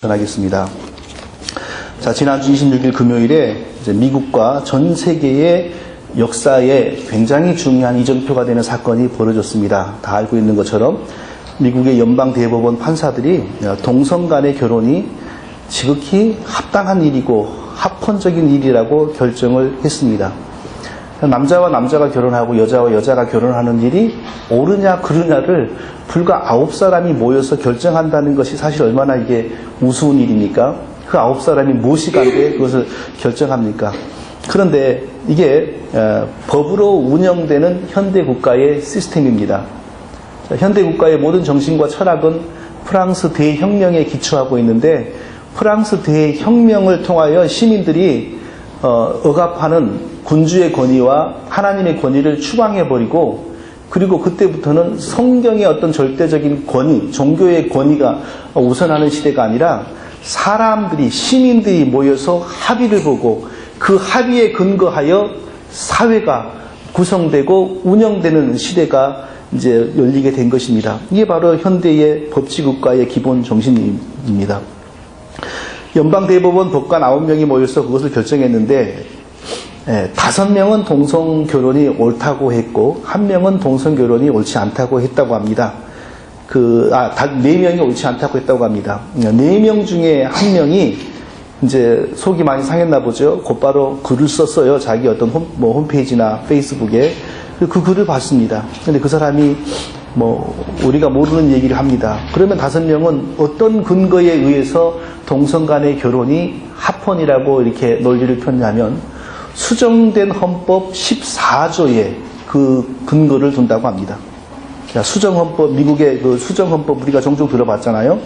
전하겠습니다. 자, 지난주 26일 금요일에 이제 미국과 전 세계의 역사에 굉장히 중요한 이정표가 되는 사건이 벌어졌습니다. 다 알고 있는 것처럼 미국의 연방대법원 판사들이 동성 간의 결혼이 지극히 합당한 일이고 합헌적인 일이라고 결정을 했습니다. 남자와 남자가 결혼하고 여자와 여자가 결혼하는 일이 옳으냐 그르냐를 불과 9사람이 모여서 결정한다는 것이 사실 얼마나 이게 우스운 일입니까? 그 9사람이 무엇이간데 그것을 결정합니까? 그런데 이게 법으로 운영되는 현대국가의 시스템입니다. 현대국가의 모든 정신과 철학은 프랑스 대혁명에 기초하고 있는데, 프랑스 대혁명을 통하여 시민들이 억압하는 군주의 권위와 하나님의 권위를 추방해버리고, 그리고 그때부터는 성경의 어떤 절대적인 권위, 종교의 권위가 우선하는 시대가 아니라 사람들이, 시민들이 모여서 합의를 보고 그 합의에 근거하여 사회가 구성되고 운영되는 시대가 이제 열리게 된 것입니다. 이게 바로 현대의 법치국가의 기본 정신입니다. 연방대법원 법관 9명이 모여서 그것을 결정했는데, 5명은 동성결혼이 옳다고 했고 1명은 동성결혼이 옳지 않다고 했다고 합니다. 4명이 옳지 않다고 했다고 합니다. 4명 중에 1명이 이제 속이 많이 상했나 보죠. 곧바로 글을 썼어요. 자기 어떤 홈페이지나 페이스북에. 그 글을 봤습니다. 근데 그 사람이 우리가 모르는 얘기를 합니다. 그러면 5명은 어떤 근거에 의해서 동성 간의 결혼이 합헌이라고 이렇게 논리를 폈냐면, 수정된 헌법 14조에 그 근거를 둔다고 합니다. 수정헌법, 미국의 그 수정헌법 우리가 종종 들어봤잖아요.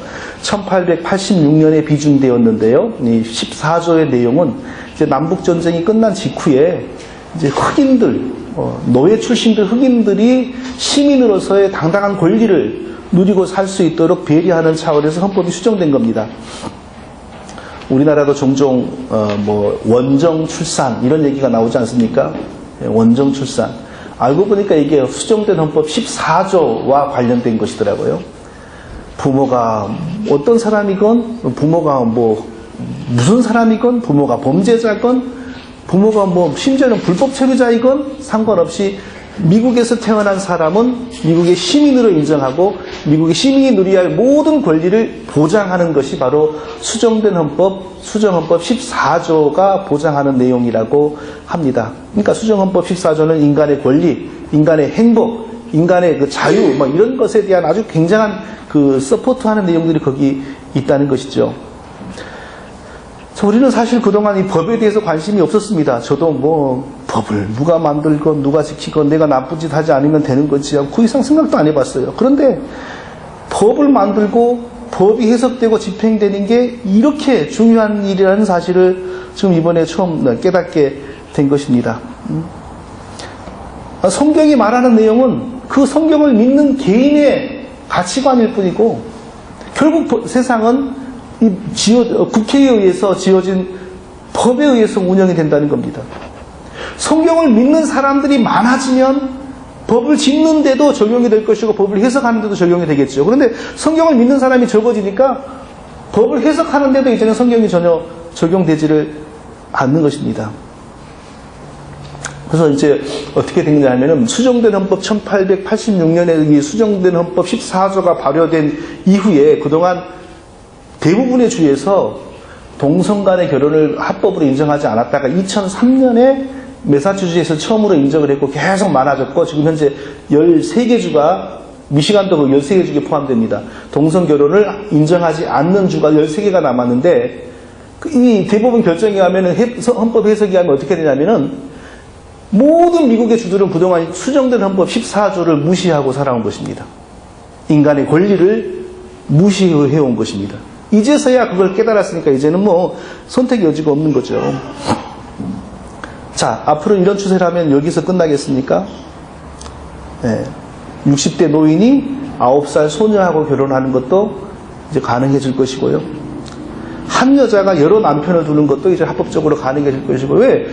1886년에 비준되었는데요. 이 14조의 내용은 이제 남북전쟁이 끝난 직후에 이제 흑인들, 노예 출신들 흑인들이 시민으로서의 당당한 권리를 누리고 살 수 있도록 배려하는 차원에서 헌법이 수정된 겁니다. 우리나라도 종종 원정 출산 이런 얘기가 나오지 않습니까? 원정 출산. 알고 보니까 이게 수정된 헌법 14조와 관련된 것이더라고요. 부모가 어떤 사람이건, 부모가 무슨 사람이건, 부모가 범죄자건, 부모가 심지어는 불법 체류자이건 상관없이 미국에서 태어난 사람은 미국의 시민으로 인정하고 미국의 시민이 누려야 할 모든 권리를 보장하는 것이 바로 수정된 헌법, 수정헌법 14조가 보장하는 내용이라고 합니다. 그러니까 수정헌법 14조는 인간의 권리, 인간의 행복, 인간의 그 자유, 이런 것에 대한 아주 굉장한 그 서포트하는 내용들이 거기 있다는 것이죠. 우리는 사실 그동안 이 법에 대해서 관심이 없었습니다. 저도 법을 누가 만들건 누가 지키건 내가 나쁜 짓 하지 않으면 되는 거지 하고 그 이상 생각도 안 해봤어요. 그런데 법을 만들고 법이 해석되고 집행되는 게 이렇게 중요한 일이라는 사실을 지금 이번에 처음 깨닫게 된 것입니다. 성경이 말하는 내용은 그 성경을 믿는 개인의 가치관일 뿐이고, 결국 세상은 국회에 의해서 지어진 법에 의해서 운영이 된다는 겁니다. 성경을 믿는 사람들이 많아지면 법을 짓는데도 적용이 될 것이고 법을 해석하는데도 적용이 되겠죠. 그런데 성경을 믿는 사람이 적어지니까 법을 해석하는데도 이제는 성경이 전혀 적용되지를 않는 것입니다. 그래서 이제 어떻게 된 거냐면은 수정된 헌법 1886년에 의해 수정된 헌법 14조가 발효된 이후에 그동안 대부분의 주에서 동성 간의 결혼을 합법으로 인정하지 않았다가 2003년에 매사추세츠에서 처음으로 인정을 했고 계속 많아졌고, 지금 현재 13개 주가, 미시간도 그 13개 주에 포함됩니다. 동성 결혼을 인정하지 않는 주가 13개가 남았는데, 이 대법원 결정에 하면은 헌법 해석에 하면 어떻게 되냐면은, 모든 미국의 주들은 그동안 수정된 헌법 14조를 무시하고 살아온 것입니다. 인간의 권리를 무시해온 것입니다. 이제서야 그걸 깨달았으니까 이제는 선택의 여지가 없는 거죠. 자, 앞으로 이런 추세라면 여기서 끝나겠습니까? 60대 노인이 9살 소녀하고 결혼하는 것도 이제 가능해질 것이고요. 한 여자가 여러 남편을 두는 것도 이제 합법적으로 가능해질 것이고, 왜?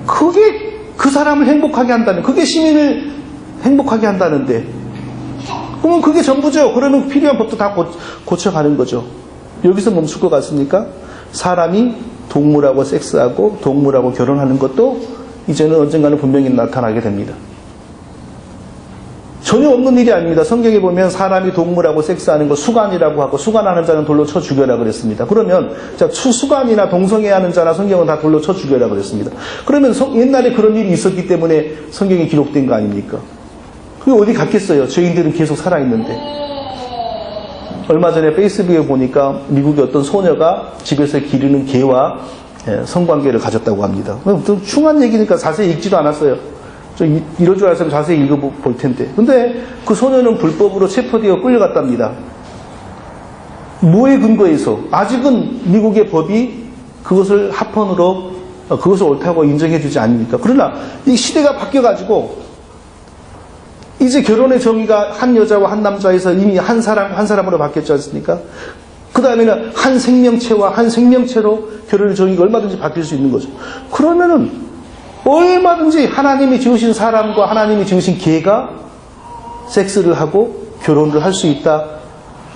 그게 그 사람을 행복하게 한다는, 그게 시민을 행복하게 한다는데, 그러면 그게 전부죠. 그러면 필요한 법도 다 고쳐가는 거죠. 여기서 멈출 것 같습니까? 사람이 동물하고 섹스하고 동물하고 결혼하는 것도 이제는 언젠가는 분명히 나타나게 됩니다. 전혀 없는 일이 아닙니다. 성경에 보면 사람이 동물하고 섹스하는 거 수간이라고 하고 수간하는 자는 돌로 쳐 죽여라 그랬습니다. 그러면 수간이나 동성애하는 자나 성경은 다 돌로 쳐 죽여라 그랬습니다. 그러면 옛날에 그런 일이 있었기 때문에 성경이 기록된 거 아닙니까? 그게 어디 갔겠어요? 죄인들은 계속 살아있는데. 얼마 전에 페이스북에 보니까 미국의 어떤 소녀가 집에서 기르는 개와 성관계를 가졌다고 합니다. 좀 흉한 얘기니까 자세히 읽지도 않았어요. 좀 이럴 줄 알았으면 자세히 읽어볼 텐데. 근데 그 소녀는 불법으로 체포되어 끌려갔답니다. 뭐에 근거해서? 아직은 미국의 법이 그것을 합헌으로, 그것을 옳다고 인정해주지 않으니까. 그러나 이 시대가 바뀌어가지고 이제 결혼의 정의가 한 여자와 한 남자에서 이미 한 사람으로 바뀌었지 않습니까? 그 다음에는 한 생명체와 한 생명체로 결혼의 정의가 얼마든지 바뀔 수 있는 거죠. 그러면은 얼마든지 하나님이 지으신 사람과 하나님이 지으신 개가 섹스를 하고 결혼을 할 수 있다.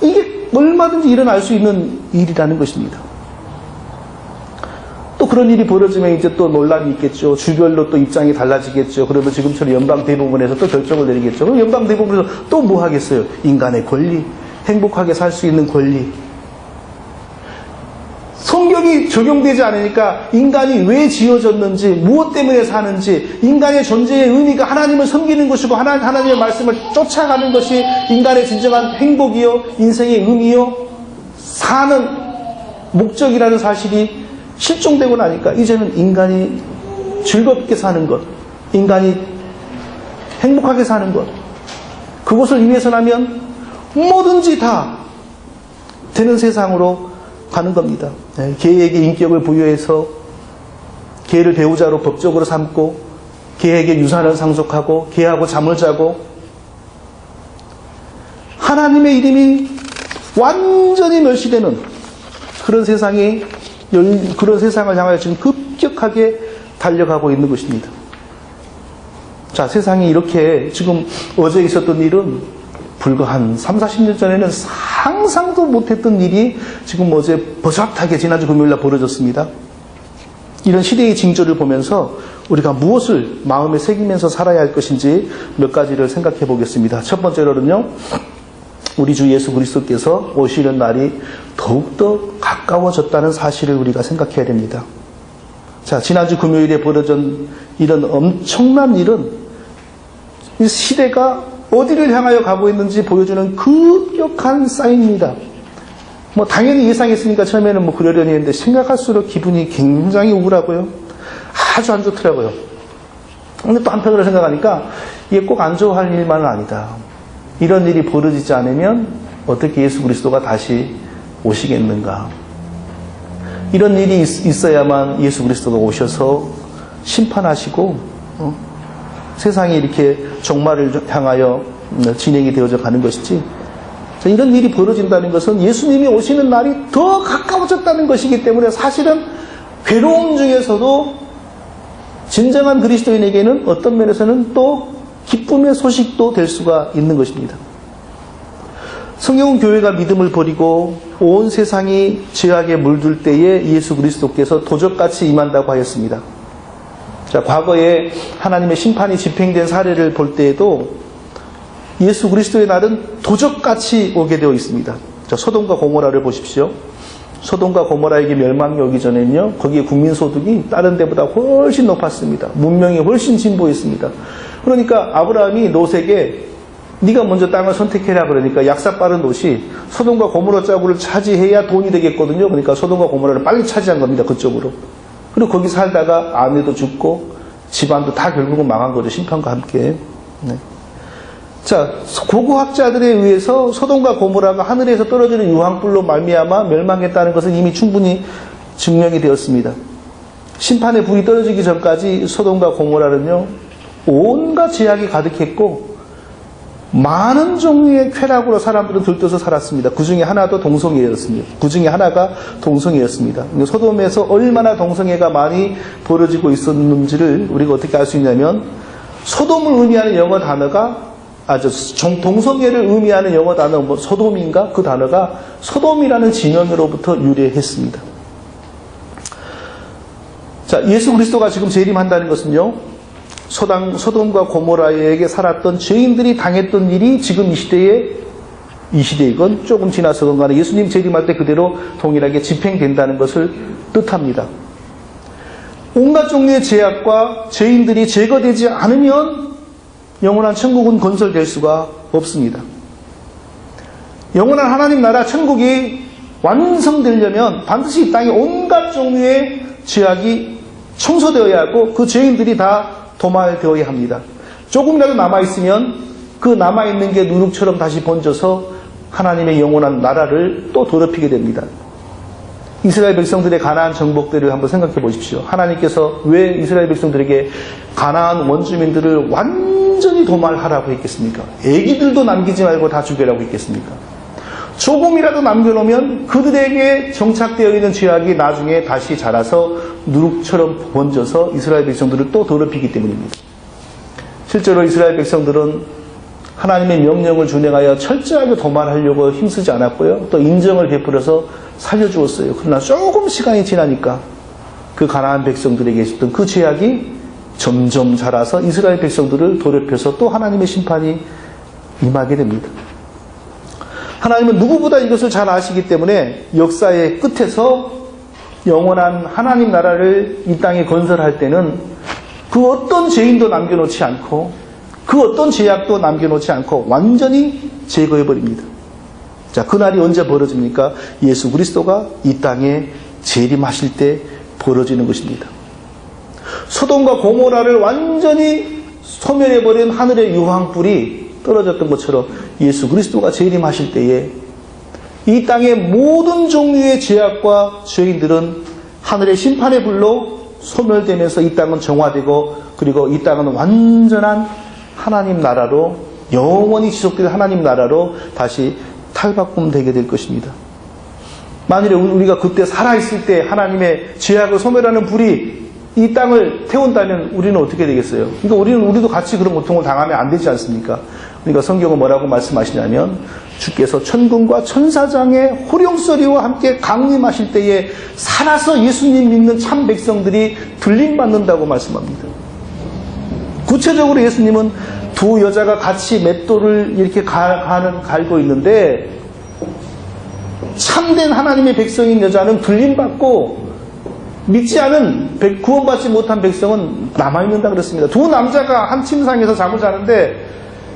이게 얼마든지 일어날 수 있는 일이라는 것입니다. 또 그런 일이 벌어지면 이제 또 논란이 있겠죠. 주별로 또 입장이 달라지겠죠. 그러면 지금처럼 연방대법원에서 또 결정을 내리겠죠. 그럼 연방대법원에서 또 뭐 하겠어요? 인간의 권리, 행복하게 살 수 있는 권리. 성경이 적용되지 않으니까 인간이 왜 지어졌는지, 무엇 때문에 사는지, 인간의 존재의 의미가 하나님을 섬기는 것이고 하나님의 말씀을 쫓아가는 것이 인간의 진정한 행복이요, 인생의 의미요, 사는 목적이라는 사실이 실종되고 나니까 이제는 인간이 즐겁게 사는 것, 인간이 행복하게 사는 것, 그것을 위해서라면 뭐든지 다 되는 세상으로 가는 겁니다. 개에게 인격을 부여해서 개를 배우자로 법적으로 삼고 개에게 유산을 상속하고 개하고 잠을 자고 하나님의 이름이 완전히 멸시되는 그런 세상이 그런 세상을 향하여 지금 급격하게 달려가고 있는 것입니다. 자, 세상이 이렇게 지금 어제 있었던 일은 불과 한 3, 40년 전에는 상상도 못했던 일이 지금 어제 버젓하게 지난주 금요일날 벌어졌습니다. 이런 시대의 징조를 보면서 우리가 무엇을 마음에 새기면서 살아야 할 것인지 몇 가지를 생각해 보겠습니다. 첫 번째로는요, 우리 주 예수 그리스도께서 오시는 날이 더욱더 가까워졌다는 사실을 우리가 생각해야 됩니다. 자, 지난주 금요일에 벌어진 이런 엄청난 일은 이 시대가 어디를 향하여 가고 있는지 보여주는 급격한 사인입니다. 뭐 당연히 예상했으니까 처음에는 뭐 그러려니 했는데 생각할수록 기분이 굉장히 우울하고요. 아주 안 좋더라고요. 근데 또 한편으로 생각하니까 이게 꼭 안 좋아할 일만은 아니다. 이런 일이 벌어지지 않으면 어떻게 예수 그리스도가 다시 오시겠는가. 이런 일이 있어야만 예수 그리스도가 오셔서 심판하시고 세상이 이렇게 종말을 향하여 진행이 되어져 가는 것이지. 이런 일이 벌어진다는 것은 예수님이 오시는 날이 더 가까워졌다는 것이기 때문에 사실은 괴로움 중에서도 진정한 그리스도인에게는 어떤 면에서는 또 기쁨의 소식도 될 수가 있는 것입니다. 성경은 교회가 믿음을 버리고 온 세상이 죄악에 물들 때에 예수 그리스도께서 도적같이 임한다고 하였습니다. 자, 과거에 하나님의 심판이 집행된 사례를 볼 때에도 예수 그리스도의 날은 도적같이 오게 되어 있습니다. 자, 소돔과 고모라를 보십시오. 소돔과 고모라에게 멸망이 오기 전에는요, 거기에 국민소득이 다른 데보다 훨씬 높았습니다. 문명이 훨씬 진보했습니다. 그러니까 아브라함이 롯에게 네가 먼저 땅을 선택해라 그러니까 약사 빠른 롯이 소돔과 고모라 자국을 차지해야 돈이 되겠거든요. 그러니까 소돔과 고모라를 빨리 차지한 겁니다. 그쪽으로. 그리고 거기 살다가 아내도 죽고 집안도 다 결국은 망한 거죠. 심판과 함께. 네. 자, 고고학자들에 의해서 소돔과 고모라가 하늘에서 떨어지는 유황불로 말미암아 멸망했다는 것은 이미 충분히 증명이 되었습니다. 심판의 불이 떨어지기 전까지 소돔과 고모라는요, 온갖 죄악이 가득했고 많은 종류의 쾌락으로 사람들은 들떠서 살았습니다. 그 중에 하나도 동성애였습니다. 그 중에 하나가 동성애였습니다. 소돔에서 얼마나 동성애가 많이 벌어지고 있었는지를 우리가 어떻게 알 수 있냐면 소돔을 의미하는 영어 단어가 동성애를 의미하는 영어 단어 소돔인가? 그 단어가 소돔이라는 진영으로부터 유래했습니다. 자, 예수 그리스도가 지금 재림한다는 것은요, 소돔과 고모라에게 살았던 죄인들이 당했던 일이 지금 이 시대이건 조금 지나서건 간에 예수님 재림할 때 그대로 동일하게 집행된다는 것을 뜻합니다. 온갖 종류의 죄악과 죄인들이 제거되지 않으면 영원한 천국은 건설될 수가 없습니다. 영원한 하나님 나라 천국이 완성되려면 반드시 이 땅에 온갖 종류의 죄악이 청소되어야 하고 그 죄인들이 다 도말되어야 합니다. 조금이라도 남아있으면 그 남아있는 게 누룩처럼 다시 번져서 하나님의 영원한 나라를 또 더럽히게 됩니다. 이스라엘 백성들의 가나안 정복들을 한번 생각해 보십시오. 하나님께서 왜 이스라엘 백성들에게 가나안 원주민들을 완전히 도말하라고 했겠습니까? 애기들도 남기지 말고 다 죽여라고 했겠습니까? 조금이라도 남겨놓으면 그들에게 정착되어 있는 죄악이 나중에 다시 자라서 누룩처럼 번져서 이스라엘 백성들을 또 더럽히기 때문입니다. 실제로 이스라엘 백성들은 하나님의 명령을 준행하여 철저하게 도말하려고 힘쓰지 않았고요. 또 인정을 베풀어서 살려주었어요. 그러나 조금 시간이 지나니까 그 가나안 백성들에게 있었던 그 죄악이 점점 자라서 이스라엘 백성들을 더럽혀서 또 하나님의 심판이 임하게 됩니다. 하나님은 누구보다 이것을 잘 아시기 때문에 역사의 끝에서 영원한 하나님 나라를 이 땅에 건설할 때는 그 어떤 죄인도 남겨놓지 않고 그 어떤 죄악도 남겨놓지 않고 완전히 제거해버립니다. 자, 그날이 언제 벌어집니까? 예수 그리스도가 이 땅에 재림하실 때 벌어지는 것입니다. 소돔과 고모라를 완전히 소멸해버린 하늘의 유황불이 떨어졌던 것처럼 예수 그리스도가 재림하실 때에 이 땅의 모든 종류의 죄악과 죄인들은 하늘의 심판의 불로 소멸되면서 이 땅은 정화되고 그리고 이 땅은 완전한 하나님 나라로 영원히 지속될 하나님 나라로 다시 탈바꿈되게 될 것입니다. 만일에 우리가 그때 살아있을 때 하나님의 죄악을 소멸하는 불이 이 땅을 태운다면 우리는 어떻게 되겠어요? 그러니까 우리도 같이 그런 고통을 당하면 안 되지 않습니까? 그러니까 성경은 뭐라고 말씀하시냐면 주께서 천군과 천사장의 호령소리와 함께 강림하실 때에 살아서 예수님 믿는 참 백성들이 들림받는다고 말씀합니다. 구체적으로 예수님은 두 여자가 같이 맷돌을 이렇게 갈고 있는데 참된 하나님의 백성인 여자는 들림받고 믿지 않은 구원받지 못한 백성은 남아있는다 그랬습니다. 두 남자가 한 침상에서 잠을 자는데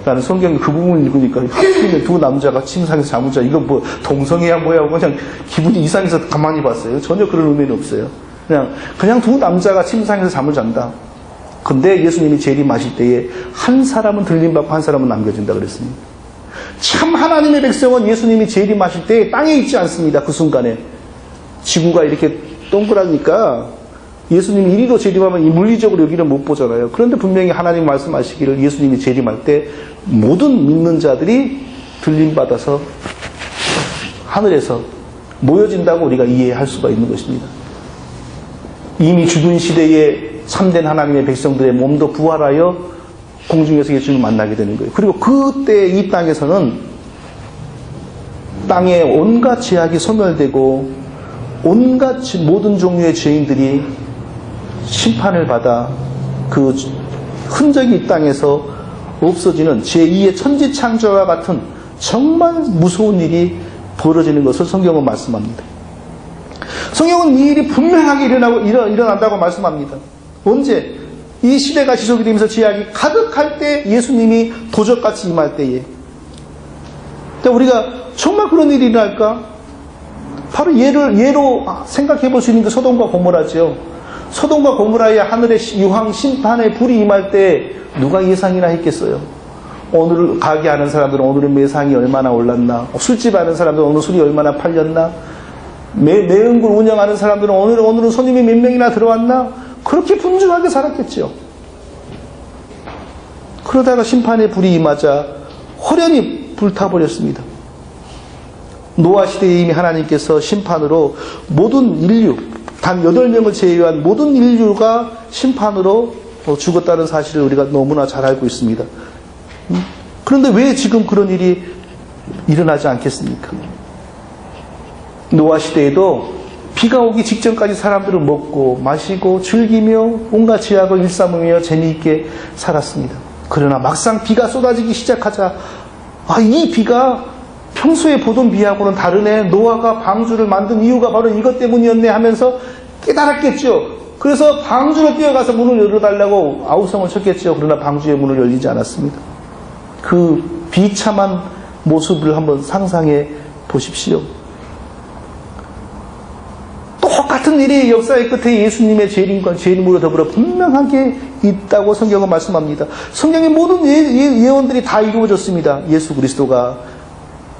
나는 성경에 그 부분을 읽으니까 하필이면 두 남자가 침상에서 잠을 자 이건 뭐 동성애야 뭐야 그냥 기분이 이상해서 가만히 봤어요. 전혀 그런 의미는 없어요. 그냥 두 남자가 침상에서 잠을 잔다. 근데 예수님이 재림하실 때에 한 사람은 들림받고 한 사람은 남겨진다 그랬습니다. 참 하나님의 백성은 예수님이 재림하실 때 땅에 있지 않습니다. 그 순간에 지구가 이렇게 동그라니까 예수님이 이리로 재림하면 이 물리적으로 여기를 못 보잖아요. 그런데 분명히 하나님 말씀하시기를 예수님이 재림할 때 모든 믿는 자들이 들림받아서 하늘에서 모여진다고 우리가 이해할 수가 있는 것입니다. 이미 죽은 시대에 참된 하나님의 백성들의 몸도 부활하여 공중에서 예수님을 만나게 되는 거예요. 그리고 그때 이 땅에서는 땅에 온갖 죄악이 소멸되고 온갖 모든 종류의 죄인들이 심판을 받아 그 흔적이 이 땅에서 없어지는 제2의 천지창조와 같은 정말 무서운 일이 벌어지는 것을 성경은 말씀합니다. 성경은 이 일이 분명하게 일어난다고 말씀합니다. 언제? 이 시대가 지속이 되면서 죄악이 가득할 때 예수님이 도적같이 임할 때에. 우리가 정말 그런 일이 일어날까? 바로 예로 생각해 볼 수 있는 게 소돔과 고모라죠. 소돔과 고모라의 하늘의 유황 심판의 불이 임할 때 누가 예상이나 했겠어요? 오늘 가게 하는 사람들은 오늘의 매상이 얼마나 올랐나? 술집 하는 사람들은 오늘 술이 얼마나 팔렸나? 매운굴 운영하는 사람들은 오늘은 손님이 몇 명이나 들어왔나? 그렇게 분주하게 살았겠죠. 그러다가 심판의 불이 임하자 호련히 불타버렸습니다. 노아 시대에 이미 하나님께서 심판으로 모든 인류, 단 8명을 제외한 모든 인류가 심판으로 죽었다는 사실을 우리가 너무나 잘 알고 있습니다. 그런데 왜 지금 그런 일이 일어나지 않겠습니까? 노아 시대에도 비가 오기 직전까지 사람들은 먹고 마시고 즐기며 온갖 죄악을 일삼으며 재미있게 살았습니다. 그러나 막상 비가 쏟아지기 시작하자 이 비가 평소에 보던 비하고는 다르네. 노아가 방주를 만든 이유가 바로 이것 때문이었네 하면서 깨달았겠죠. 그래서 방주로 뛰어가서 문을 열어달라고 아우성을 쳤겠죠. 그러나 방주의 문을 열리지 않았습니다. 그 비참한 모습을 한번 상상해 보십시오. 똑같은 일이 역사의 끝에 예수님의 재림과 재림으로 더불어 분명하게 있다고 성경은 말씀합니다. 성경의 모든 예언들이 다 이루어졌습니다. 예수 그리스도가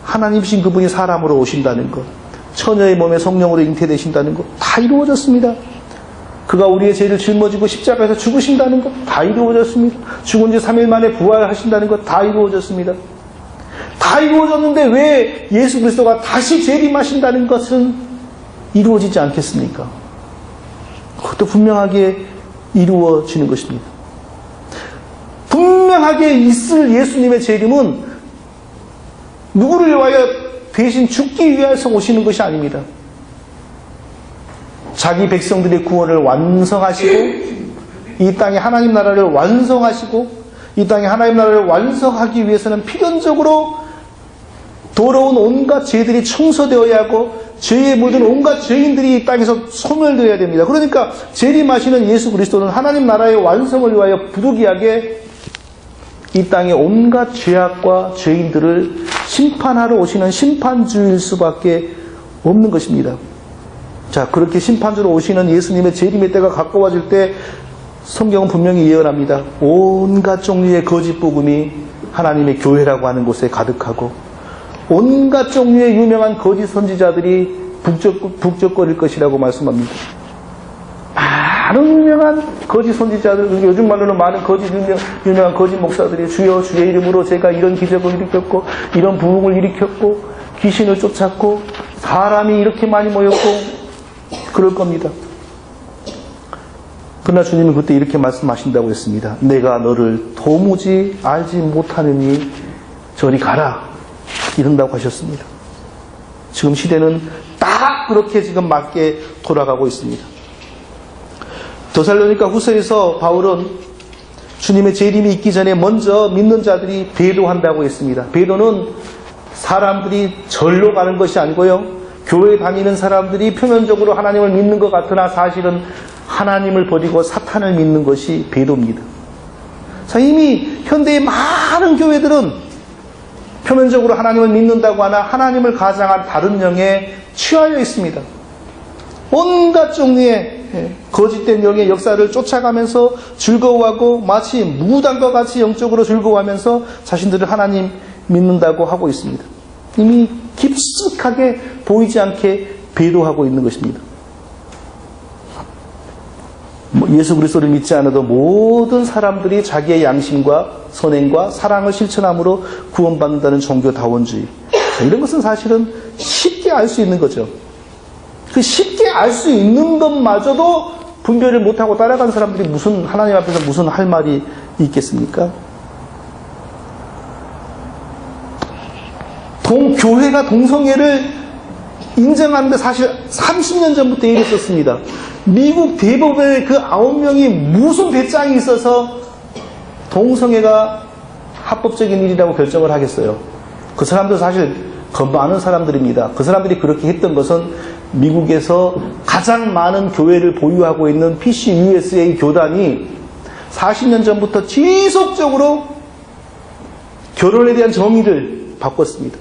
하나님이신 그분이 사람으로 오신다는 것, 처녀의 몸에 성령으로 잉태되신다는 것 다 이루어졌습니다. 그가 우리의 죄를 짊어지고 십자가에서 죽으신다는 것 다 이루어졌습니다. 죽은 지 3일 만에 부활하신다는 것 다 이루어졌습니다. 다 이루어졌는데 왜 예수 그리스도가 다시 재림하신다는 것은 이루어지지 않겠습니까? 그것도 분명하게 이루어지는 것입니다. 분명하게 있을 예수님의 재림은 누구를 위하여 대신 죽기 위해서 오시는 것이 아닙니다. 자기 백성들의 구원을 완성하시고 이 땅에 하나님 나라를 완성하시고 이 땅에 하나님 나라를 완성하기 위해서는 필연적으로 더러운 온갖 죄들이 청소되어야 하고 죄에 물든 온갖 죄인들이 이 땅에서 소멸되어야 됩니다. 그러니까 재림하시는 예수 그리스도는 하나님 나라의 완성을 위하여 부득이하게 이 땅의 온갖 죄악과 죄인들을 심판하러 오시는 심판주일 수밖에 없는 것입니다. 자, 그렇게 심판주로 오시는 예수님의 재림의 때가 가까워질 때 성경은 분명히 예언합니다. 온갖 종류의 거짓 복음이 하나님의 교회라고 하는 곳에 가득하고 온갖 종류의 유명한 거짓 선지자들이 북적거릴 것이라고 말씀합니다. 많은 유명한 거짓 선지자들, 요즘 말로는 많은 유명한 거짓 목사들이 주여 주의 이름으로 제가 이런 기적을 일으켰고 이런 부흥을 일으켰고 귀신을 쫓았고 사람이 이렇게 많이 모였고 그럴 겁니다. 그러나 주님은 그때 이렇게 말씀하신다고 했습니다. 내가 너를 도무지 알지 못하느니 저리 가라. 이른다고 하셨습니다. 지금 시대는 딱 그렇게 지금 맞게 돌아가고 있습니다. 데살로니가 후서에서 바울은 주님의 재림이 있기 전에 먼저 믿는 자들이 배도한다고 했습니다. 배도는 사람들이 절로 가는 것이 아니고요. 교회 다니는 사람들이 표면적으로 하나님을 믿는 것 같으나 사실은 하나님을 버리고 사탄을 믿는 것이 배도입니다. 자, 이미 현대의 많은 교회들은 표면적으로 하나님을 믿는다고 하나 하나님을 가장한 다른 영에 취하여 있습니다. 온갖 종류의 거짓된 영의 역사를 쫓아가면서 즐거워하고 마치 무당과 같이 영적으로 즐거워하면서 자신들을 하나님 믿는다고 하고 있습니다. 이미 깊숙하게 보이지 않게 배도하고 있는 것입니다. 예수 그리스도를 믿지 않아도 모든 사람들이 자기의 양심과 선행과 사랑을 실천함으로 구원받는다는 종교다원주의, 이런 것은 사실은 쉽게 알 수 있는 거죠. 그 쉽게 알 수 있는 것마저도 분별을 못하고 따라간 사람들이 무슨 하나님 앞에서 무슨 할 말이 있겠습니까? 교회가 동성애를 인정하는데 사실 30년 전부터 이랬었습니다. 미국 대법원의 그 9명이 무슨 배짱이 있어서 동성애가 합법적인 일이라고 결정을 하겠어요. 그 사람들 사실 많은 사람들입니다. 그 사람들이 그렇게 했던 것은 미국에서 가장 많은 교회를 보유하고 있는 PCUSA 교단이 40년 전부터 지속적으로 결혼에 대한 정의를 바꿨습니다.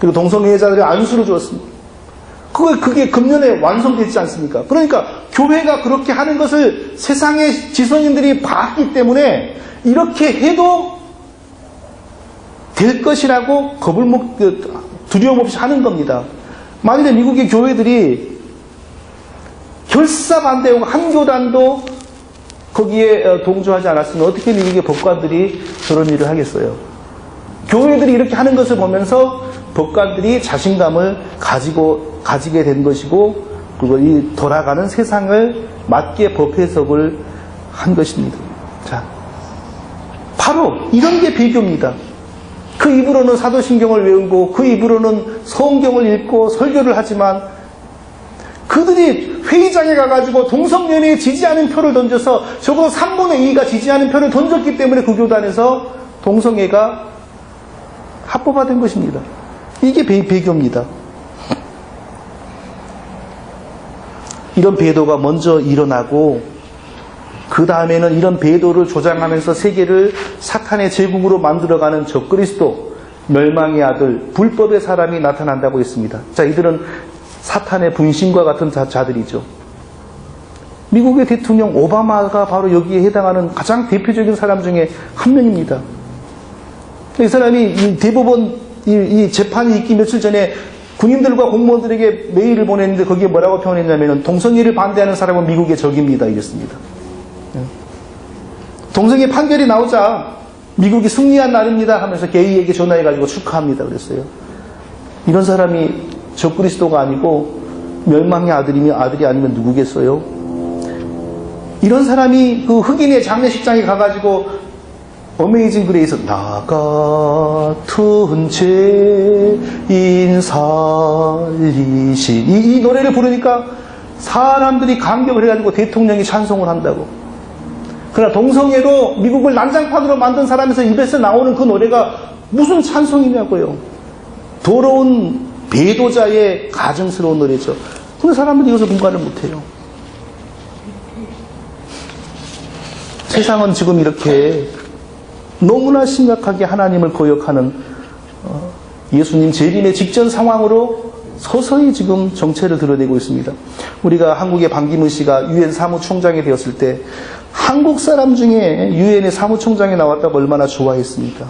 그리고 동성애자들의 안수를 주었습니다. 그게 금년에 완성되지 않습니까? 그러니까 교회가 그렇게 하는 것을 세상의 지성인들이 봤기 때문에 이렇게 해도 될 것이라고 두려움 없이 하는 겁니다. 만일에 미국의 교회들이 결사 반대하고 한 교단도 거기에 동조하지 않았으면 어떻게 미국의 법관들이 저런 일을 하겠어요? 교회들이 이렇게 하는 것을 보면서 법관들이 자신감을 가지게 된 것이고, 그리고 이 돌아가는 세상을 맞게 법 해석을 한 것입니다. 자, 바로 이런 게 배교입니다. 그 입으로는 사도신경을 외우고 그 입으로는 성경을 읽고 설교를 하지만 그들이 회의장에 가가지고 동성연애에 지지하는 표를 던져서 적어도 3분의 2가 지지하는 표를 던졌기 때문에 그 교단에서 동성애가 합법화된 것입니다. 이게 배교입니다. 이런 배도가 먼저 일어나고 그 다음에는 이런 배도를 조장하면서 세계를 사탄의 제국으로 만들어가는 적그리스도, 멸망의 아들, 불법의 사람이 나타난다고 했습니다. 자, 이들은 사탄의 분신과 같은 자들이죠. 미국의 대통령 오바마가 바로 여기에 해당하는 가장 대표적인 사람 중에 한 명입니다. 이 사람이 이 대법원 이 재판이 있기 며칠 전에 군인들과 공무원들에게 메일을 보냈는데 거기에 뭐라고 표현했냐면 동성애를 반대하는 사람은 미국의 적입니다. 이랬습니다. 동성애 판결이 나오자 미국이 승리한 날입니다 하면서 게이에게 전화해가지고 축하합니다 그랬어요. 이런 사람이 적그리스도가 아니고 멸망의 아들이 아니면 누구겠어요? 이런 사람이 그 흑인의 장례식장에 가가지고 어메이징 그레이스 나 같은 죄인 살리신 이 노래를 부르니까 사람들이 감격을 해가지고 대통령이 찬송을 한다고. 그러나 동성애로 미국을 난장판으로 만든 사람에서 입에서 나오는 그 노래가 무슨 찬송이냐고요. 더러운 배도자의 가증스러운 노래죠. 근데 사람들이 이것을 공감을 못해요. 세상은 지금 이렇게 너무나 심각하게 하나님을 거역하는 예수님 재림의 직전 상황으로 서서히 지금 정체를 드러내고 있습니다. 우리가 한국의 반기문 씨가 유엔 사무총장이 되었을 때 한국 사람 중에 유엔의 사무총장에 나왔다고 얼마나 좋아했습니까?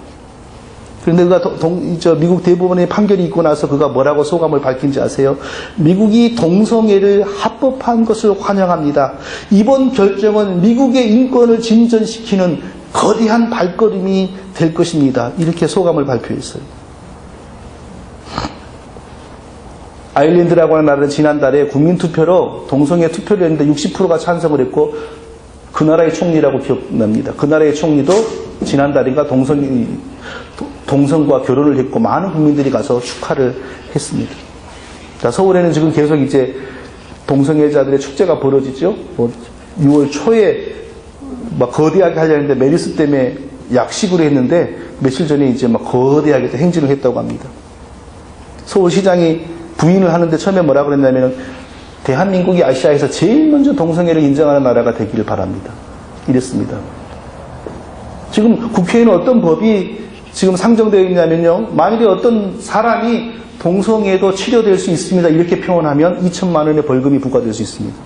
그런데 그가 미국 대법원의 판결이 있고 나서 그가 뭐라고 소감을 밝힌지 아세요? 미국이 동성애를 합법한 것을 환영합니다. 이번 결정은 미국의 인권을 진전시키는 거대한 발걸음이 될 것입니다. 이렇게 소감을 발표했어요. 아일랜드라고 하는 나라는 지난달에 국민투표로 동성애 투표를 했는데 60%가 찬성을 했고 그 나라의 총리라고 기억납니다. 그 나라의 총리도 지난달인가 동성과 결혼을 했고 많은 국민들이 가서 축하를 했습니다. 자, 서울에는 지금 계속 이제 동성애자들의 축제가 벌어지죠. 6월 초에 막 거대하게 하려는데 메르스 때문에 약식으로 했는데 며칠 전에 이제 막 거대하게 또 행진을 했다고 합니다. 서울시장이 부인을 하는데 처음에 뭐라 그랬냐면 대한민국이 아시아에서 제일 먼저 동성애를 인정하는 나라가 되기를 바랍니다. 이랬습니다. 지금 국회에는 어떤 법이 지금 상정되어 있냐면요. 만일에 어떤 사람이 동성애도 치료될 수 있습니다. 이렇게 표현하면 2천만 원의 벌금이 부과될 수 있습니다.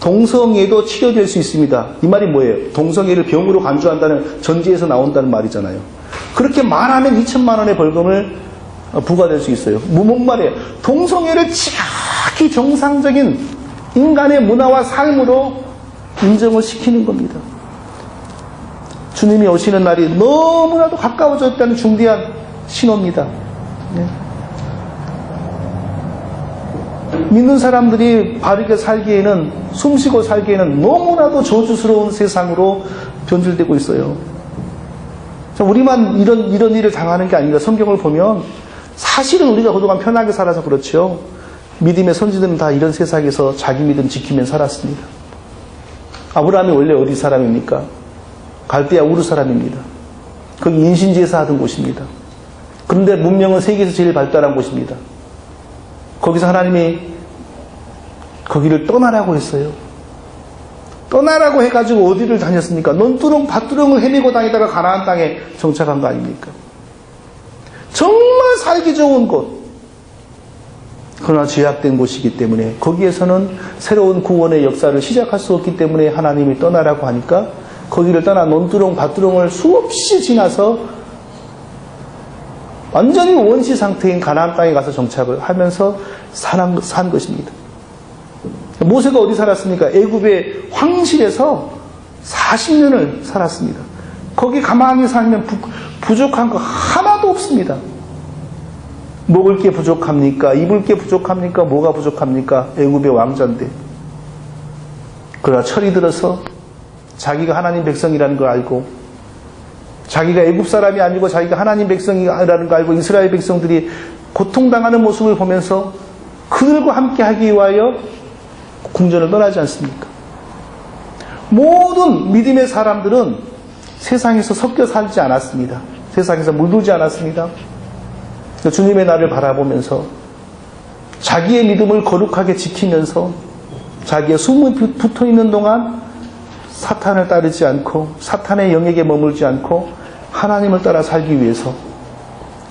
동성애도 치료될 수 있습니다. 이 말이 뭐예요? 동성애를 병으로 간주한다는 전제에서 나온다는 말이잖아요. 그렇게 말하면 2천만 원의 벌금을 부과될 수 있어요. 뭔 말이에요? 동성애를 지극히 정상적인 인간의 문화와 삶으로 인정을 시키는 겁니다. 주님이 오시는 날이 너무나도 가까워졌다는 중대한 신호입니다. 네. 믿는 사람들이 바르게 살기에는, 숨쉬고 살기에는 너무나도 저주스러운 세상으로 변질되고 있어요. 우리만 이런 일을 당하는 게 아닙니다. 성경을 보면 사실은 우리가 그동안 편하게 살아서 그렇죠. 믿음의 선지들은 다 이런 세상에서 자기 믿음 지키며 살았습니다. 아브라함이 원래 어디 사람입니까? 갈대아 우르 사람입니다. 거기 인신제사 하던 곳입니다. 그런데 문명은 세계에서 제일 발달한 곳입니다. 거기서 하나님이 거기를 떠나라고 했어요. 떠나라고 해가지고 어디를 다녔습니까? 논두렁 밭두렁을 헤매고 다니다가 가나안 땅에 정착한 거 아닙니까? 정말 살기 좋은 곳. 그러나 죄악된 곳이기 때문에 거기에서는 새로운 구원의 역사를 시작할 수 없기 때문에 하나님이 떠나라고 하니까 거기를 떠나 논두렁 밭두렁을 수없이 지나서 완전히 원시 상태인 가나안 땅에 가서 정착을 하면서 산 것입니다. 모세가 어디 살았습니까? 애굽의 황실에서 40년을 살았습니다. 거기 가만히 살면 부족한 거 하나도 없습니다. 먹을 게 부족합니까? 입을 게 부족합니까? 뭐가 부족합니까? 애굽의 왕자인데. 그러나 철이 들어서 자기가 하나님 백성이라는 걸 알고 자기가 애굽 사람이 아니고 자기가 하나님 백성이라는 거 알고 이스라엘 백성들이 고통당하는 모습을 보면서 그들과 함께 하기 위하여 궁전을 떠나지 않습니까? 모든 믿음의 사람들은 세상에서 섞여 살지 않았습니다. 세상에서 물들지 않았습니다. 주님의 날을 바라보면서 자기의 믿음을 거룩하게 지키면서 자기의 숨이 붙어있는 동안 사탄을 따르지 않고 사탄의 영역에 머물지 않고 하나님을 따라 살기 위해서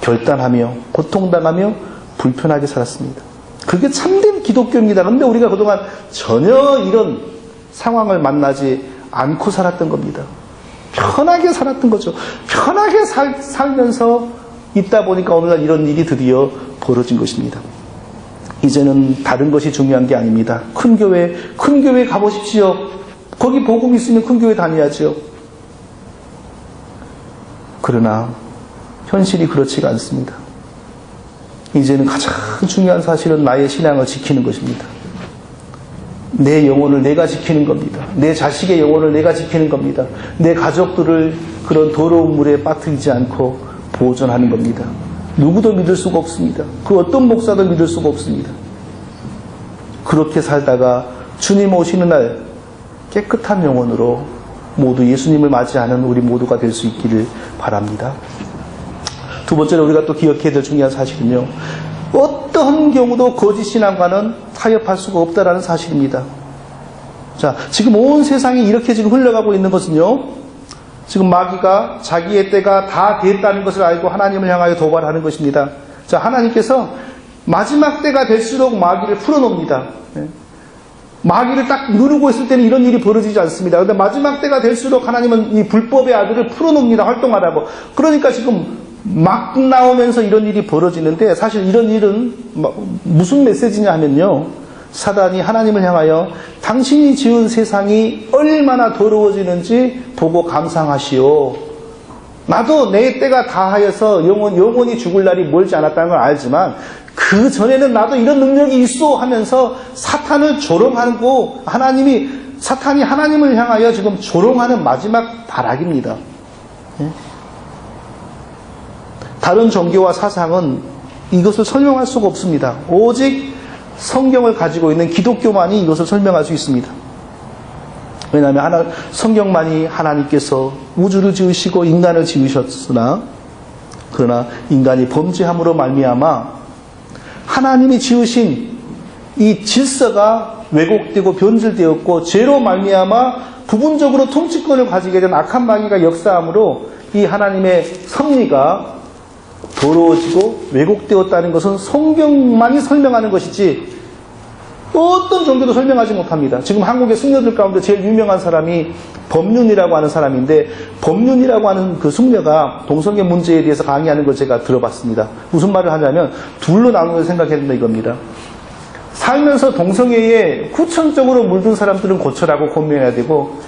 결단하며 고통당하며 불편하게 살았습니다. 그게 참된 기독교입니다. 그런데 우리가 그동안 전혀 이런 상황을 만나지 않고 살았던 겁니다. 편하게 살았던 거죠. 편하게 살면서 있다 보니까 오늘날 이런 일이 드디어 벌어진 것입니다. 이제는 다른 것이 중요한 게 아닙니다. 큰 교회 가보십시오. 거기 복음 있으면 큰 교회 다녀야죠. 그러나 현실이 그렇지가 않습니다. 이제는 가장 중요한 사실은 나의 신앙을 지키는 것입니다. 내 영혼을 내가 지키는 겁니다. 내 자식의 영혼을 내가 지키는 겁니다. 내 가족들을 그런 더러운 물에 빠뜨리지 않고 보존하는 겁니다. 누구도 믿을 수가 없습니다. 그 어떤 목사도 믿을 수가 없습니다. 그렇게 살다가 주님 오시는 날 깨끗한 영혼으로 모두 예수님을 맞이하는 우리 모두가 될 수 있기를 바랍니다. 두 번째로 우리가 또 기억해야 될 중요한 사실은요, 어떠한 경우도 거짓 신앙과는 타협할 수가 없다라는 사실입니다. 자, 지금 온 세상이 이렇게 지금 흘러가고 있는 것은요, 지금 마귀가 자기의 때가 다 됐다는 것을 알고 하나님을 향하여 도발하는 것입니다. 자, 하나님께서 마지막 때가 될수록 마귀를 풀어놓습니다. 마귀를 딱 누르고 있을 때는 이런 일이 벌어지지 않습니다. 그런데 마지막 때가 될수록 하나님은 이 불법의 아들을 풀어놓습니다. 활동하라고. 그러니까 지금 막 나오면서 이런 일이 벌어지는데, 사실 이런 일은 무슨 메시지냐 하면요, 사단이 하나님을 향하여 당신이 지은 세상이 얼마나 더러워지는지 보고 감상하시오. 나도 내 때가 다하여서 영원히 죽을 날이 멀지 않았다는 걸 알지만 그 전에는 나도 이런 능력이 있어 하면서 사탄을 조롱하고, 사탄이 하나님을 향하여 지금 조롱하는 마지막 발악입니다. 다른 종교와 사상은 이것을 설명할 수가 없습니다. 오직 성경을 가지고 있는 기독교만이 이것을 설명할 수 있습니다. 왜냐하면 성경만이 하나님께서 우주를 지으시고 인간을 지으셨으나, 그러나 인간이 범죄함으로 말미암아 하나님이 지으신 이 질서가 왜곡되고 변질되었고, 죄로 말미암아 부분적으로 통치권을 가지게 된 악한 마귀가 역사함으로 이 하나님의 섭리가 더러워지고 왜곡되었다는 것은 성경만이 설명하는 것이지 어떤 종교도 설명하지 못합니다. 지금 한국의 승려들 가운데 제일 유명한 사람이 법륜이라고 하는 사람인데, 법륜이라고 하는 그 승려가 동성애 문제에 대해서 강의하는 걸 제가 들어봤습니다. 무슨 말을 하냐면 둘로 나누어 생각해야 된다 이겁니다. 살면서 동성애에 후천적으로 물든 사람들은 고쳐라고 권면해야 되고,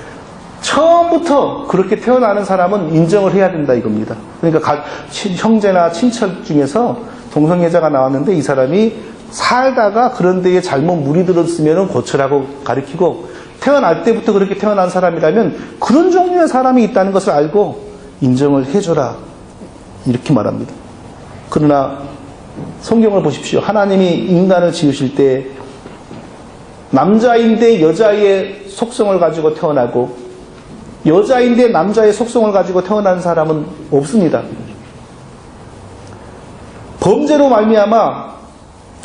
처음부터 그렇게 태어나는 사람은 인정을 해야 된다 이겁니다. 그러니까 형제나 친척 중에서 동성애자가 나왔는데 이 사람이 살다가 그런 데에 잘못 물이 들었으면 고쳐라고 가르치고, 태어날 때부터 그렇게 태어난 사람이라면 그런 종류의 사람이 있다는 것을 알고 인정을 해줘라 이렇게 말합니다. 그러나 성경을 보십시오. 하나님이 인간을 지으실 때 남자인데 여자의 속성을 가지고 태어나고 여자인데 남자의 속성을 가지고 태어난 사람은 없습니다. 범죄로 말미암아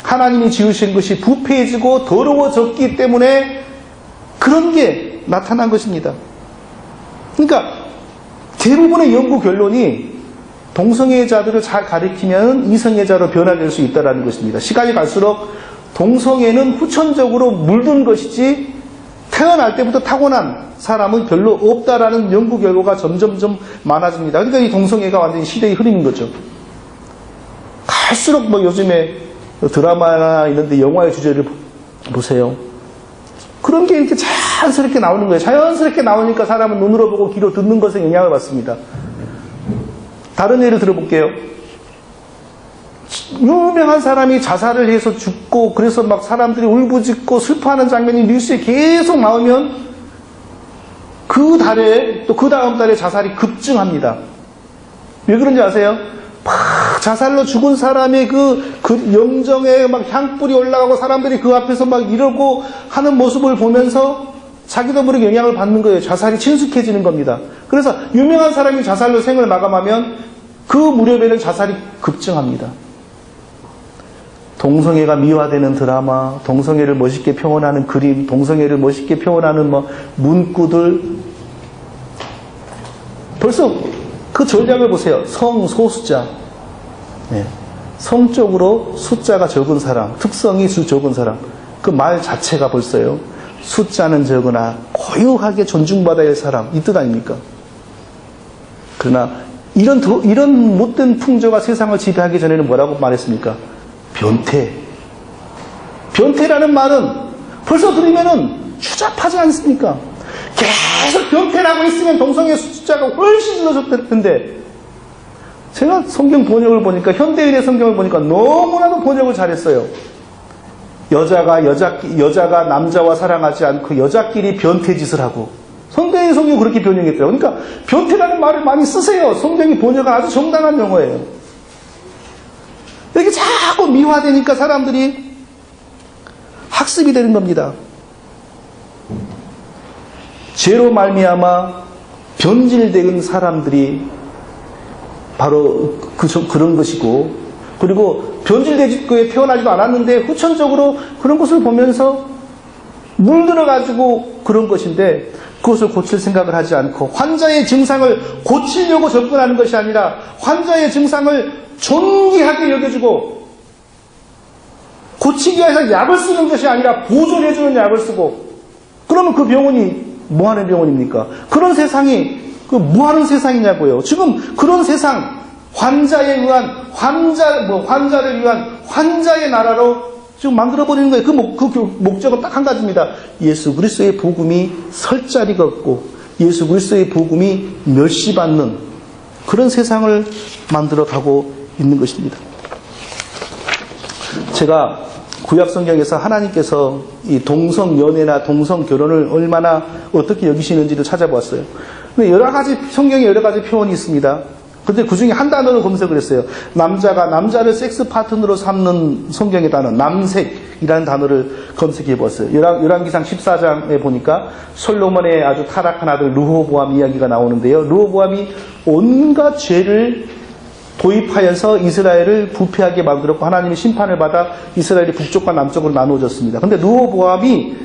하나님이 지으신 것이 부패해지고 더러워졌기 때문에 그런 게 나타난 것입니다. 그러니까 대부분의 연구 결론이 동성애자들을 잘 가리키면 이성애자로 변화될 수 있다는 것입니다. 시간이 갈수록 동성애는 후천적으로 물든 것이지 태어날 때부터 타고난 사람은 별로 없다라는 연구 결과가 점점점 많아집니다. 그러니까 이 동성애가 완전히 시대의 흐름인 거죠. 갈수록 요즘에 드라마나 이런 데 영화의 주제를 보세요. 그런 게 이렇게 자연스럽게 나오는 거예요. 자연스럽게 나오니까 사람은 눈으로 보고 귀로 듣는 것에 영향을 받습니다. 다른 예를 들어볼게요. 유명한 사람이 자살을 해서 죽고 그래서 막 사람들이 울부짖고 슬퍼하는 장면이 뉴스에 계속 나오면 그 달에 또 그 다음 달에 자살이 급증합니다. 왜 그런지 아세요? 막 자살로 죽은 사람의 그 영정에 막 향불이 올라가고 사람들이 그 앞에서 막 이러고 하는 모습을 보면서 자기도 모르게 영향을 받는 거예요. 자살이 친숙해지는 겁니다. 그래서 유명한 사람이 자살로 생을 마감하면 그 무렵에는 자살이 급증합니다. 동성애가 미화되는 드라마, 동성애를 멋있게 표현하는 그림, 동성애를 멋있게 표현하는 문구들. 벌써 그 전략을 보세요. 성, 소수자. 네. 성적으로 숫자가 적은 사람, 특성이 적은 사람. 그 말 자체가 벌써요. 숫자는 적으나 고유하게 존중받아야 할 사람. 이 뜻 아닙니까? 그러나 이런 못된 풍조가 세상을 지배하기 전에는 뭐라고 말했습니까? 변태. 변태라는 말은 벌써 들으면은 추잡하지 않습니까? 계속 변태라고 있으면 동성애 숫자가 훨씬 줄어졌을 텐데, 제가 성경 번역을 보니까, 현대인의 성경을 보니까 너무나도 번역을 잘했어요. 여자가 남자와 사랑하지 않고 여자끼리 변태짓을 하고, 성경의 성경 그렇게 번역했더라고요. 그러니까 변태라는 말을 많이 쓰세요. 성경이 번역한 아주 정당한 용어예요. 이렇게 자꾸 미화되니까 사람들이 학습이 되는 겁니다. 죄로 말미암아 변질된 사람들이 바로 그런 것이고, 그리고 변질되고 태어나지도 않았는데 후천적으로 그런 것을 보면서 물들어가지고 그런 것인데, 그것을 고칠 생각을 하지 않고 환자의 증상을 고치려고 접근하는 것이 아니라 환자의 증상을 존귀하게 여겨주고, 고치기 위해서 약을 쓰는 것이 아니라 보존해주는 약을 쓰고, 그러면 그 병원이 뭐하는 병원입니까? 그런 세상이 뭐하는 세상이냐고요. 지금 그런 세상, 환자를 위한 환자의 나라로 지금 만들어버리는 거예요. 그 목적은 딱 한 가지입니다. 예수 그리스도의 복음이 설 자리가 없고 예수 그리스도의 복음이 멸시받는 그런 세상을 만들어가고 있는 것입니다. 제가 구약 성경에서 하나님께서 이 동성 연애나 동성 결혼을 얼마나 어떻게 여기시는지를 찾아보았어요. 근데 성경에 여러 가지 표현이 있습니다. 근데 그 중에 한 단어를 검색을 했어요. 남자가 남자를 섹스 파트너로 삼는 성경의 단어, 남색이라는 단어를 검색해 보았어요. 열왕기상 14장에 보니까 솔로몬의 아주 타락한 아들 르호보암 이야기가 나오는데요. 르호보암이 온갖 죄를 도입하여서 이스라엘을 부패하게 만들었고 하나님의 심판을 받아 이스라엘이 북쪽과 남쪽으로 나누어졌습니다. 근데 르호보암이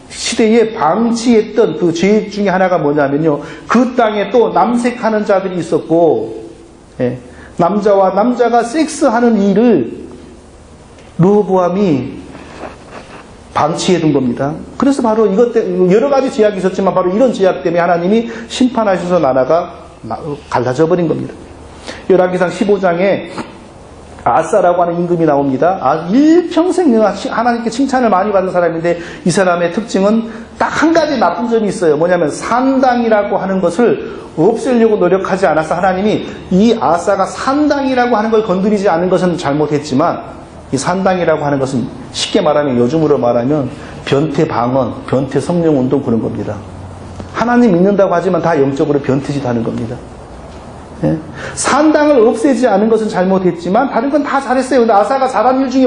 시대에 방치했던 그 죄 중에 하나가 뭐냐면요, 그 땅에 또 남색하는 자들이 있었고, 남자와 남자가 섹스하는 일을 르호보암이 방치해둔 겁니다. 그래서 바로 이것 때문에 여러 가지 제약이 있었지만 바로 이런 제약 때문에 하나님이 심판하셔서 나라가 갈라져 버린 겁니다. 열왕기상 15장에 아사라고 하는 임금이 나옵니다. 일평생 하나님께 칭찬을 많이 받은 사람인데, 이 사람의 특징은 딱 한 가지 나쁜 점이 있어요. 뭐냐면 산당이라고 하는 것을 없애려고 노력하지 않아서 하나님이 이 아사가 산당이라고 하는 걸 건드리지 않은 것은 잘못했지만, 이 산당이라고 하는 것은 쉽게 말하면, 요즘으로 말하면 변태 방언, 변태 성령운동 그런 겁니다. 하나님 믿는다고 하지만 다 영적으로 변태짓 하는 겁니다. 산당을 없애지 않은 것은 잘못했지만 다른 건 다 잘했어요. 근데 아사가 잘한 일 중에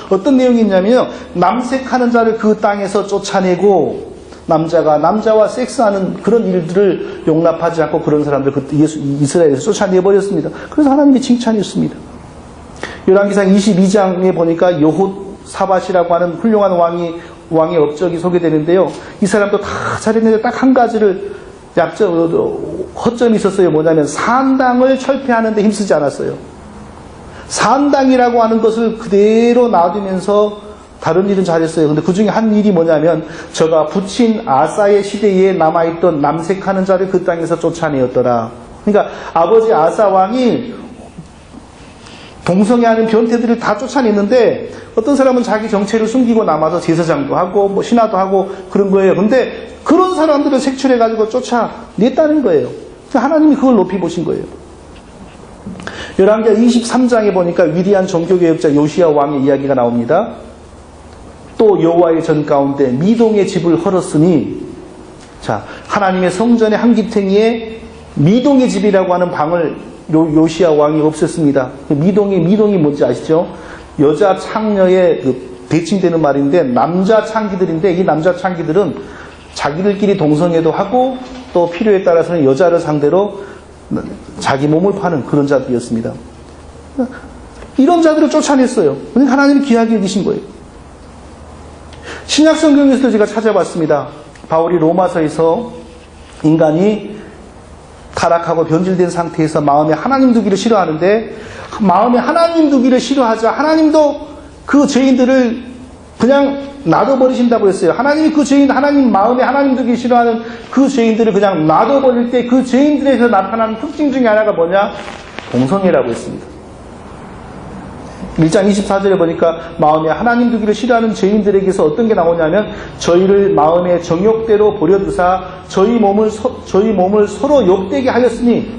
어떤 내용이 있냐면요, 남색하는 자를 그 땅에서 쫓아내고 남자가 남자와 섹스하는 그런 일들을 용납하지 않고 그런 사람들 이스라엘에서 쫓아내버렸습니다. 그래서 하나님이 칭찬했습니다. 열왕기상 22장에 보니까 여호사밧이라고 하는 훌륭한 왕의 업적이 소개되는데요. 이 사람도 다 잘했는데 딱 한 가지를 허점이 있었어요. 뭐냐면 산당을 철폐하는 데 힘쓰지 않았어요. 산당이라고 하는 것을 그대로 놔두면서 다른 일은 잘했어요. 근데 그 중에 한 일이 뭐냐면, 저가 부친 아사의 시대에 남아있던 남색하는 자를 그 땅에서 쫓아내었더라. 그러니까 아버지 아사 왕이 동성애하는 변태들을 다 쫓아냈는데, 어떤 사람은 자기 정체를 숨기고 남아서 제사장도 하고 신하도 하고 그런 거예요. 근데 그런 사람들을 색출해가지고 쫓아냈다는 거예요. 하나님이 그걸 높이 보신 거예요. 열왕기하 23장에 보니까 위대한 종교개혁자 요시야 왕의 이야기가 나옵니다. 또 여호와의 전 가운데 미동의 집을 헐었으니, 자, 하나님의 성전의 한 기탱이에 미동의 집이라고 하는 방을 요시야 왕이 없앴습니다. 미동이 뭔지 아시죠? 여자 창녀의 대칭되는 말인데 남자 창기들인데 이 남자 창기들은 자기들끼리 동성애도 하고 또 필요에 따라서는 여자를 상대로 자기 몸을 파는 그런 자들이었습니다. 이런 자들을 쫓아냈어요. 하나님이 귀하게 여기신 거예요. 신약 성경에서도 제가 찾아봤습니다. 바울이 로마서에서 인간이 타락하고 변질된 상태에서 마음에 하나님 두기를 싫어하는데 마음에 하나님 두기를 싫어하자 하나님도 그 죄인들을 그냥 놔둬버리신다고 했어요. 하나님이 그 죄인, 하나님 마음에 하나님 두기 싫어하는 그 죄인들을 그냥 놔둬버릴 때 그 죄인들에서 나타나는 특징 중에 하나가 뭐냐? 동성애라고 했습니다. 1장 24절에 보니까 마음에 하나님 두기를 싫어하는 죄인들에게서 어떤 게 나오냐면 저희를 마음의 정욕대로 버려두사 저희 몸을 서로 욕되게 하였으니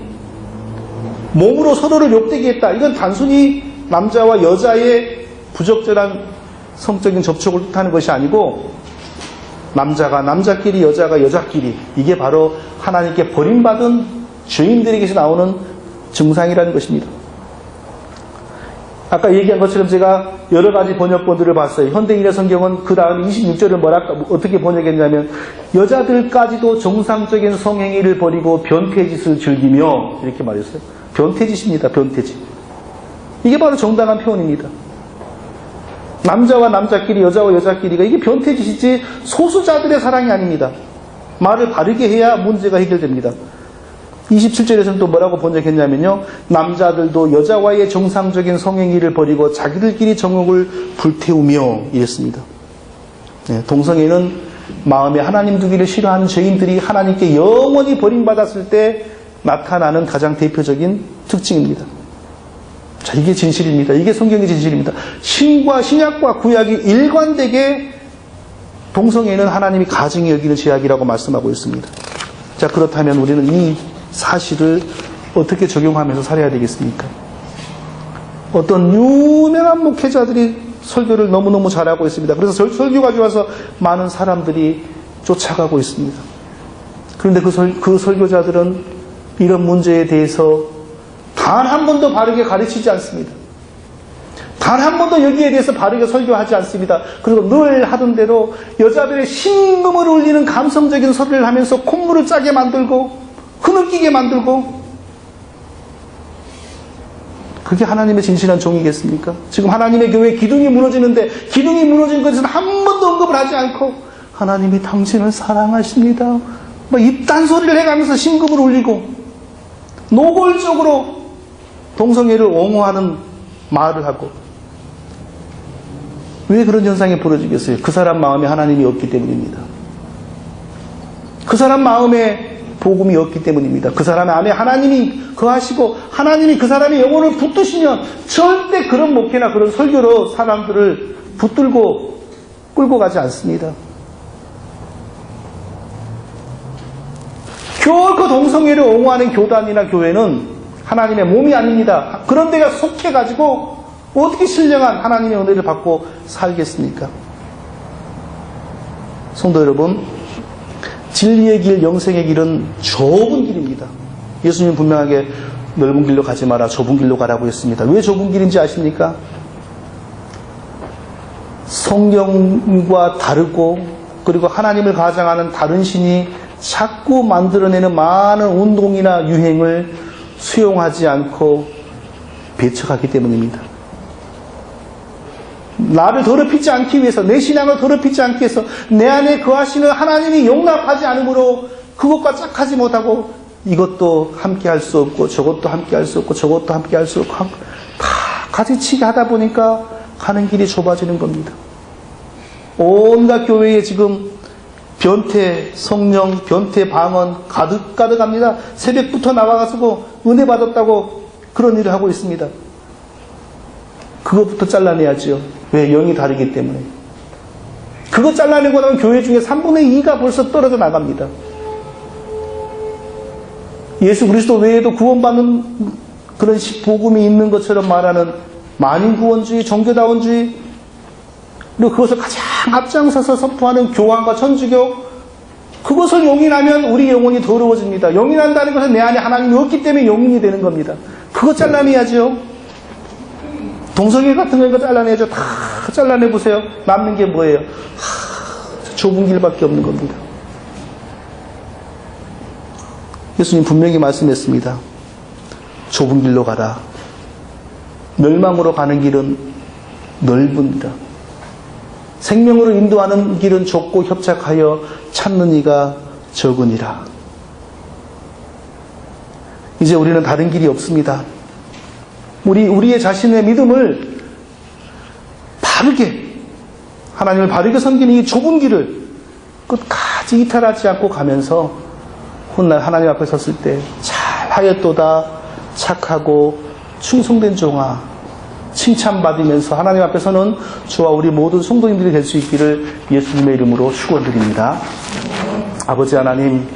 몸으로 서로를 욕되게 했다. 이건 단순히 남자와 여자의 부적절한 성적인 접촉을 뜻하는 것이 아니고 남자가 남자끼리 여자가 여자끼리 이게 바로 하나님께 버림받은 죄인들에게서 나오는 증상이라는 것입니다. 아까 얘기한 것처럼 제가 여러 가지 번역본들을 봤어요. 현대인의 성경은 그 다음 26절을 어떻게 번역했냐면 여자들까지도 정상적인 성행위를 버리고 변태짓을 즐기며 이렇게 말했어요. 변태짓입니다. 변태짓. 이게 바로 정당한 표현입니다. 남자와 남자끼리 여자와 여자끼리가 이게 변태짓이지 소수자들의 사랑이 아닙니다. 말을 바르게 해야 문제가 해결됩니다. 27절에서는 또 뭐라고 번역했냐면요. 남자들도 여자와의 정상적인 성행위를 버리고 자기들끼리 정욕을 불태우며 이랬습니다. 네, 동성애는 마음에 하나님 두기를 싫어하는 죄인들이 하나님께 영원히 버림받았을 때 나타나는 가장 대표적인 특징입니다. 자, 이게 진실입니다. 이게 성경의 진실입니다. 신약과 구약이 일관되게 동성애는 하나님이 가증히 여기는 죄악이라고 말씀하고 있습니다. 자, 그렇다면 우리는 이 사실을 어떻게 적용하면서 살아야 되겠습니까? 어떤 유명한 목회자들이 설교를 너무너무 잘하고 있습니다. 그래서 설교가 좋아서 많은 사람들이 쫓아가고 있습니다. 그런데 그 설교자들은 이런 문제에 대해서 단 한 번도 바르게 가르치지 않습니다. 단 한 번도 여기에 대해서 바르게 설교하지 않습니다. 그리고 늘 하던 대로 여자들의 심금을 울리는 감성적인 소리를 하면서 콧물을 짜게 만들고 흐느끼게 만들고 그게 하나님의 진실한 종이겠습니까? 지금 하나님의 교회 기둥이 무너지는데 기둥이 무너진 것에는 한 번도 언급을 하지 않고 하나님이 당신을 사랑하십니다. 입단 소리를 해가면서 심금을 울리고 노골적으로 동성애를 옹호하는 말을 하고 왜 그런 현상이 벌어지겠어요? 그 사람 마음에 하나님이 없기 때문입니다. 그 사람 마음에 복음이 없기 때문입니다. 그 사람 안에 하나님이 거하시고 하나님이 그 사람의 영혼을 붙드시면 절대 그런 목회나 그런 설교로 사람들을 붙들고 끌고 가지 않습니다. 결코 동성애를 옹호하는 교단이나 교회는 하나님의 몸이 아닙니다. 그런 데가 속해가지고 어떻게 신령한 하나님의 은혜를 받고 살겠습니까? 성도 여러분, 진리의 길, 영생의 길은 좁은 길입니다. 예수님은 분명하게 넓은 길로 가지 마라, 좁은 길로 가라고 했습니다. 왜 좁은 길인지 아십니까? 성경과 다르고 그리고 하나님을 가장하는 다른 신이 자꾸 만들어내는 많은 운동이나 유행을 수용하지 않고 배척하기 때문입니다. 나를 더럽히지 않기 위해서, 내 신앙을 더럽히지 않기 위해서 내 안에 거하시는 하나님이 용납하지 않으므로 그것과 짝하지 못하고 이것도 함께 할 수 없고 저것도 함께 할 수 없고 저것도 함께 할 수 없고 다 가지치기 하다 보니까 가는 길이 좁아지는 겁니다. 온갖 교회에 지금 변태 성령, 변태 방언 가득합니다. 새벽부터 나와가지고 은혜 받았다고 그런 일을 하고 있습니다. 그것부터 잘라내야죠. 왜? 영이 다르기 때문에. 그거 잘라내고 나면 교회 중에 3분의 2가 벌써 떨어져 나갑니다. 예수 그리스도 외에도 구원받는 그런 복음이 있는 것처럼 말하는 만인구원주의, 종교다원주의, 그리고 그것을 가장 앞장서서 선포하는 교황과 천주교, 그것을 용인하면 우리 영혼이 더러워집니다. 용인한다는 것은 내 안에 하나님이 없기 때문에 용인이 되는 겁니다. 그거 잘라내야죠. 동성애 같은 거 이거 잘라내야죠. 다 잘라내보세요. 남는 게 뭐예요? 좁은 길밖에 없는 겁니다. 예수님 분명히 말씀했습니다. 좁은 길로 가라. 멸망으로 가는 길은 넓습니다. 생명으로 인도하는 길은 좁고 협착하여 찾는 이가 적으니라. 이제 우리는 다른 길이 없습니다. 우리의 자신의 믿음을 바르게, 하나님을 바르게 섬기는 이 좁은 길을 끝까지 이탈하지 않고 가면서 훗날 하나님 앞에 섰을 때 잘하였도다, 착하고 충성된 종아, 칭찬받으면서 하나님 앞에서는 저와 우리 모든 성도님들이 될 수 있기를 예수님의 이름으로 축원드립니다. 아버지 하나님,